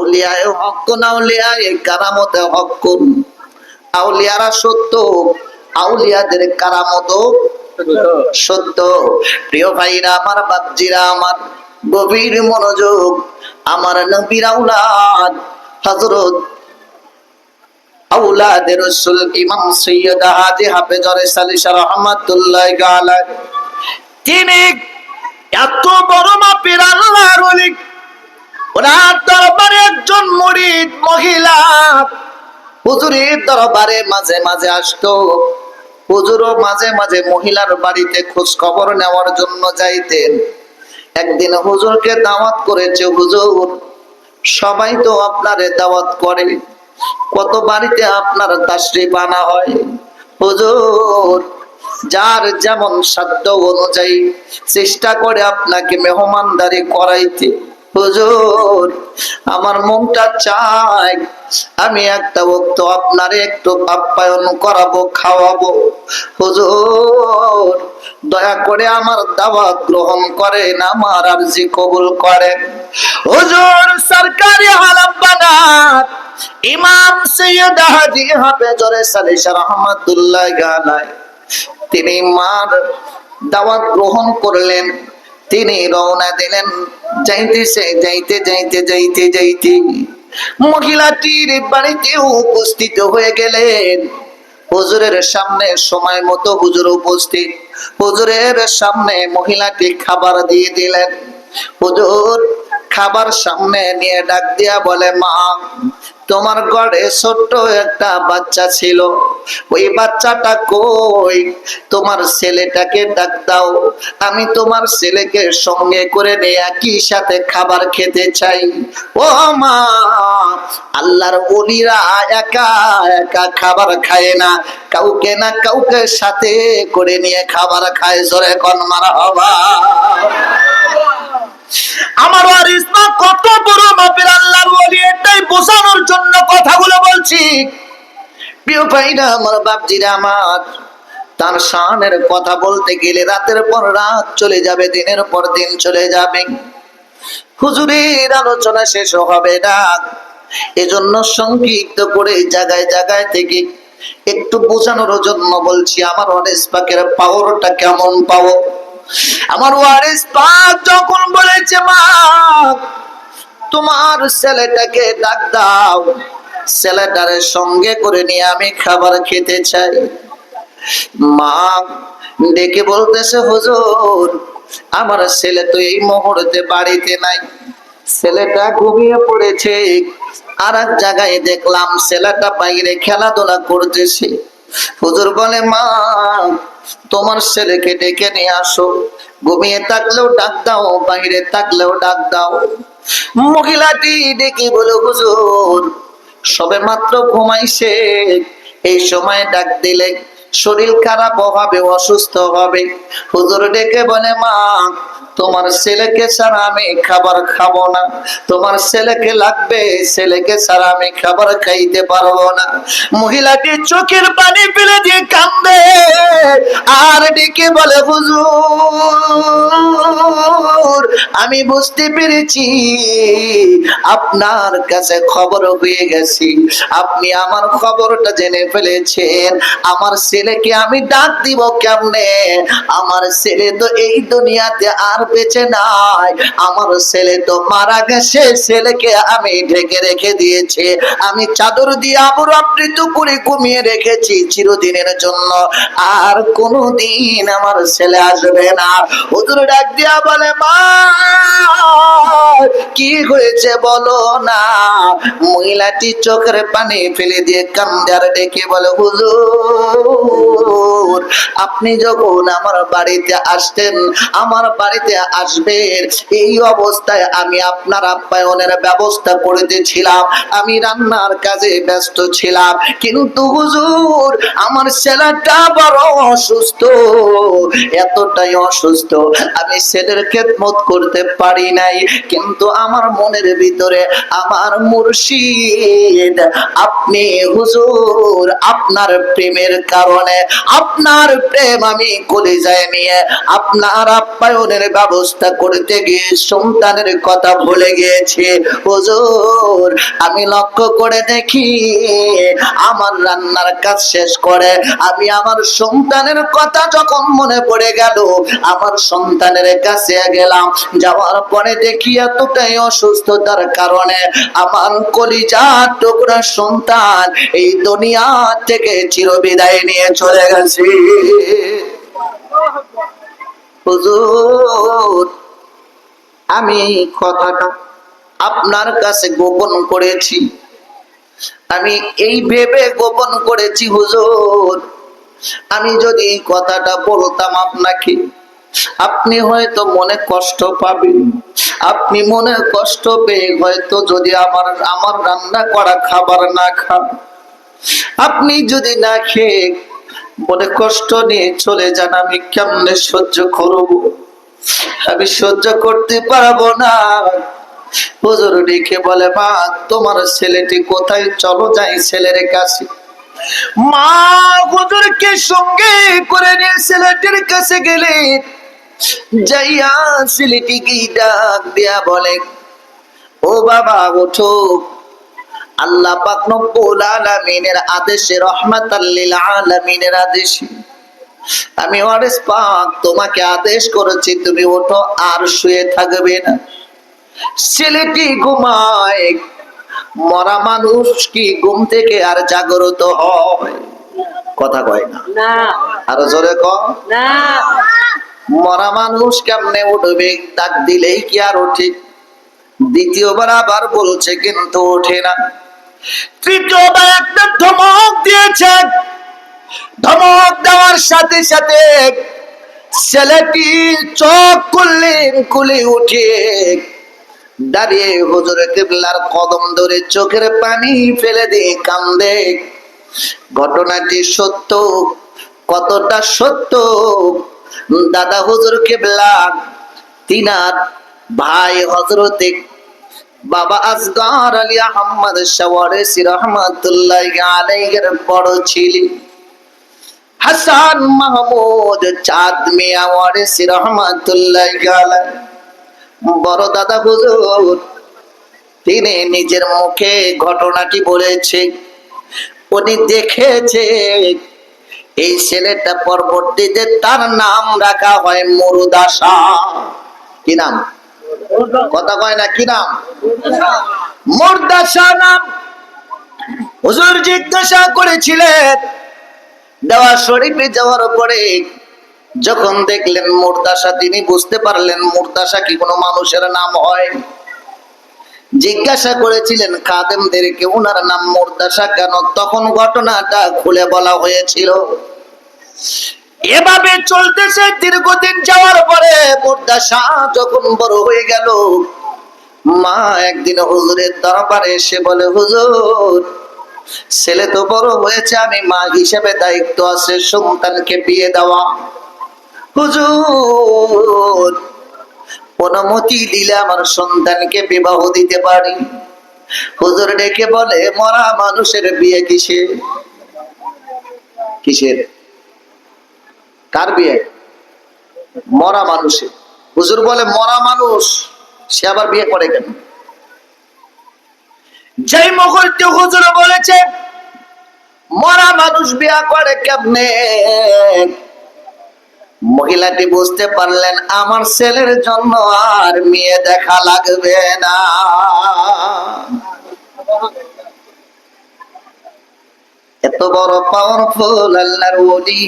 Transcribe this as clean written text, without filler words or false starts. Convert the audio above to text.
আউলিয়ায়ে হক্কুন আউলিয়ায়ে কারামতে হক্কুন। আউলিয়ারা সত্য, আউলিয়াদের কারামতও সত্য। প্রিয় ভাইরা আমার, বাপজিরা আমার, গভীর মনোযোগ। আমার নবীর আওলাদ হযরত আওলাদে রাসূল ইমাম সৈয়দ হাজী হাফেজর সালিসা রাহমাতুল্লাহি আলাইহি, তিনি এত বড় মাপের আল্লাহর ওলি। ওনার দরবারে একজন মুরিদ মহিলা হুজুরের দরবারে মাঝে মাঝে আসতো। হুজুরও মাঝে মাঝে মহিলার বাড়িতে খোঁজ খবর নেওয়ার জন্য যাইতেন। একদিন হুজুরকে দাওয়াত করেছে। হুজুর, সবাই তো আপনারে দাওয়াত করে, কত বাড়িতে আপনার তাশরিফ আনা হয়। হুজুর যার যেমন সাধ্য অনুযায়ী চেষ্টা করে আপনাকে মেহমানদারি করাইতে। হুজুর আমার মনটা চায় আমি একটা বক্ত আপনারে একটু আপ্যায়ন করাবো, খাওয়াবো। হুজুর দয়া করে আমার দাওয়াত গ্রহণ করেন, আমার আরজি কবুল করেন। হুজুর সরকারি আলম বানাত ইমাম সৈয়দ হাজী হাফেজর সালিসা রাহমাতুল্লাহি আলাইহি, তিনি মার দাওয়াত গ্রহণ করলেন। তিনি রওনা দিলেন। যাইতেছে যাইতে যাইতে যাইতে যাইতে মহিলাটির বাড়িতে উপস্থিত হয়ে গেলেন। হুজুরের সামনে সময় মতো হুজুর উপস্থিত। হুজুরের সামনে মহিলাটি খাবার দিয়ে দিলেন। হুজুর খাবার সামনে নিয়ে ডাক দিয়া বলে, মা, তোমার ঘরে ছোট্ট একটা বাচ্চা ছিল, ওই বাচ্চাটা কই? তোমার ছেলেটাকে ডাক দাও, আমি তোমার ছেলেকে সঙ্গে করে নিয়ে একই সাথে খাবার খেতে চাই। ও মা, আল্লাহর ওলিরা একা একা খাবার খায় না, কাউকে না কাউকে সাথে করে নিয়ে খাবার খায়। জোরে কোন মারহাবা। আমার ওয়ারিস মা কত বড় মাপের আল্লাহর ওলি, এটাই বোঝানোর জন্য কথাগুলো বলছি। প্রিয় ভাইরা আমার, বাপজিরা আমার, তার শানের কথা বলতে গেলে রাতের পর রাত চলে যাবে, দিনের পর দিন চলে যাবে। হুজুরের আলোচনা শেষ হবে না। এজন্য সংক্ষিপ্ত করে জায়গায় জায়গায় থেকে একটু বোঝানোর জন্য বলছি। আমার ওয়ারিস পাকের পাওয়ারটা কেমন পাবো। আমার ওয়ারিস পাক যখন বলেছে, মা, তোমার ছেলেটাকে ডাক দাও, ছেলেটারে সঙ্গে করে নিয়ে আমি খাবার খেতে চাই। মা ডেকে বলতেছে, হুজুর আমার ছেলে তো এই মুহূর্তে বাড়িতে নাই, ছেলেটা ঘুমিয়ে পড়েছে। আর এক জায়গায় দেখলাম ছেলেটা বাইরে খেলাধুলা করতেছে। হুজুর বলে, মা, তোমার ছেলেকে ডেকে নিয়ে আসো, ঘুমিয়ে থাকলেও ডাক দাও, বাইরে থাকলেও ডাক দাও। মহিলাটি ডেকে বলে, হুজুর সবে মাত্র ঘুমাইছে, এই সময় ডাক দিলে শরীর খারাপ হবে, অসুস্থ হবে। হুজুর ডেকে বলে, মা, তোমার ছেলেকে ছাড়া আমি খাবার খাবো না, তোমার ছেলেকে লাগবে, ছেলেকে ছাড়া আমি খাবার খাইতে পারবো না। মহিলাটি চোখের পানি ফেলে দিয়ে কান্দে আর ডেকে বলে, হুজুর আমি বুঝতে পেরেছি আপনার কাছে খবর হয়ে গেছি, আপনি আমার খবরটা জেনে ফেলেছেন। আমার ছেলেকে আমি ডাক দিব কেমনে? আমার ছেলে তো এই দুনিয়াতে আর বেঁচে নাই, আমার ছেলে তো মারা গেছে। ছেলেকে আমি ঢেকে রেখে দিয়েছি, আমি চাদর দিয়ে আবৃত করে ঘুমিয়ে রেখেছি চিরদিনের জন্য, আর কোনদিন আমার ছেলে আসবে না। হুজুর ডাক দিয়া বলে, মা কি হয়েছে বলো না। মহিলাটি চোখের পানি ফেলে দিয়ে কান্দে আর ডেকে বলে, হুজুর আপনি যখন আমার বাড়িতে আসতেন, আমার বাড়িতে আসবেন, এই অবস্থায় আমি আপনার আপ্যায়নের ব্যবস্থা করতেছিলাম, আমি রান্নার কাজে ব্যস্ত ছিলাম, কিন্তু হুজুর আমার ছেলেটা বড় অসুস্থ, এতটাই অসুস্থ আমি ছেলের খেদমত করতে পারি নাই। কিন্তু আমার মনের ভিতরে আমার মুর্শিদ আপনি, হুজুর আপনার প্রেমের কারণে, আপনার প্রেম আমি কলিজায় নিয়ে আপনার আপ্যায়নের ব্যবস্থা করতে গিয়ে সন্তানের কথা ভুলে গিয়েছে। হুজুর আমি লক্ষ্য করে দেখি আমার রান্নার কাজ শেষ করে আমি আমার সন্তানের কথা যখন মনে পড়ে গেল আমার সন্তানের কাছে গেলাম, যাওয়ার পরে দেখি এতটাই অসুস্থতার কারণে আমার কলিজার টুকরা সন্তান এই দুনিয়া থেকে চিরবিদায় নিয়ে চলে গেছে। হুজুর আমি কথাটা আপনার কাছে গোপন করেছি, আমি এই ভেবে গোপন করেছি হুজুর আমি যদি এই কথাটা বলতাম আপনাকে আপনি হয়তো মনে কষ্ট পাবেন, আপনি মনে কষ্ট পেয়ে হয়তো যদি আমার রান্না করা খাবার না খান, আপনি যদি না খেয়ে মনে কষ্ট নিয়ে চলে যান, আমি কেমনে সহ্য করব? আমি সহ্য করতে পারবো না। হুজুর ডেকে বলে মা তোমার ছেলেটি কোথায়, চলো যাই ছেলের কাছে। মা হুজুরকে সঙ্গে করে নিয়ে ছেলেটির কাছে গেলে যাইয়া ছেলেটিকে ডাক দিয়া বলে ও বাবা ওঠো, আল্লাহ পাক রব্বুল আলামিনের আদেশে রহমাতাল লিল আলামিনের আদেশে আমি ওয়ারিস পাক তোমাকে আদেশ করেছি তুমি ওঠো আর শুয়ে থাকবে না। ছেলেটি ঘুমায়, মরা মানুষ কি ঘুম থেকে আর জাগ্রত হয়? কথা কয় না, আরো জোরে কও না। মরা মানুষ কেমনে উঠবে? ডাক দিলেই কি আর ওঠে? দ্বিতীয়বার আবার বলছে কিন্তু ওঠে না। তৃতীয়বার একটা ধমক দিয়েছে, ধমক দেওয়ার সাথে সাথে ছেলেটি চোখ খুলে উঠে দাঁড়িয়ে হুজুর কিবলার কদম ধরে চোখের পানি ফেলে দিয়ে কান্দে। ঘটনাটি সত্য, কতটা সত্য দাদা হুজুর কিবলা তিনার ভাই হযরতে বাবা আসগর আলী আহমদ শাওয়ারিসি রহমাতুল্লাহি আলাইহির বড় ছেলে হাসান মাহমুদ চাঁদ মিয়া ওয়ারিসি রহমাতুল্লাহি আলাইহি বড় দাদা হুজুর তিনি নিজের মুখে ঘটনাটি বলেছে। উনি দেখেছে এই ছেলেটা পরবর্তীতে তার নাম রাখা হয় মুরদাসা। কি নাম? কথা কয় না, কি নাম? মুরদাসা নাম। হুজুর জিজ্ঞাসা করেছিলেন দেওয়া শরীফে যাওয়ার পরে যখন দেখলেন মুরদাসা, তিনি বুঝতে পারলেন মুরদাসা কি কোনো মানুষের নাম হয়? জিজ্ঞাসা করেছিলেন খাদেমদেরকে ওনার নাম মুরদাসা কেন? তখন ঘটনাটা খুলে বলা হয়েছিল। এভাবে চলতেছে দীর্ঘদিন যাওয়ার পরে মুরদাসা যখন বড় হয়ে গেল, মা একদিন হুজুরের দরবারে এসে বলে হুজুর ছেলে তো বড় হয়েছে, আমি মা হিসেবে দায়িত্ব আছে সন্তানকে বিয়ে দেওয়া। হুজুর অনুমতি দিলে আমার সন্তানকে বিবাহ দিতে পারি। হুজুর ডেকে বলে মরা মানুষের বিয়ে কিসের? কিসের? কার বিয়ে? মরা মানুষের। হুজুর বলে মরা মানুষ সে আবার বিয়ে করে কেন? যেই মুহূর্তে হুজুর বলেছে মরা মানুষ বিয়ে করে কেমনে, মহিলাটি বুঝতে পারলেন আমার ছেলের জন্য আর মেয়ে দেখা লাগবে না। এত বড় পাওয়ারফুল আল্লাহর ওলি